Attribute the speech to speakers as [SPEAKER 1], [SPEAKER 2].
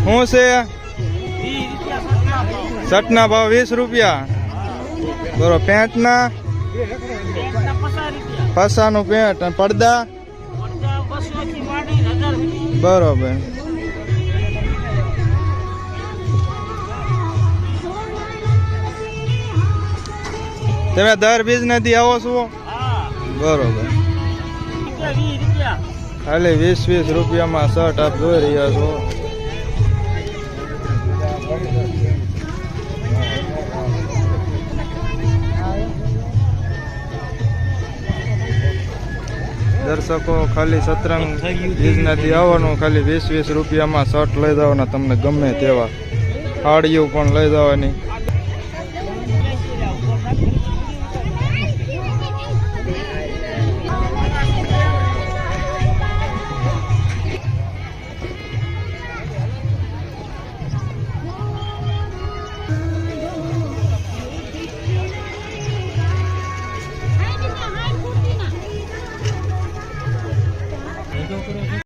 [SPEAKER 1] શું છે શર્ટના ભાવ 20 રૂપિયા બરોબર પેન્ટના પસાનું પેન્ટ અને પડદા બરોબર તમે દર બિઝનેસથી આવો છો બરોબર ખાલી 20 રૂપિયામાં શર્ટ આપ જોઈ રહ્યા છો દર્શકો ખાલી સતરંગ બિઝનેસથી આવવાનું ખાલી 20 રૂપિયામાં શર્ટ લઈ જવાના તમને ગમે તેવા સાડીઓ પણ લઈ જવાની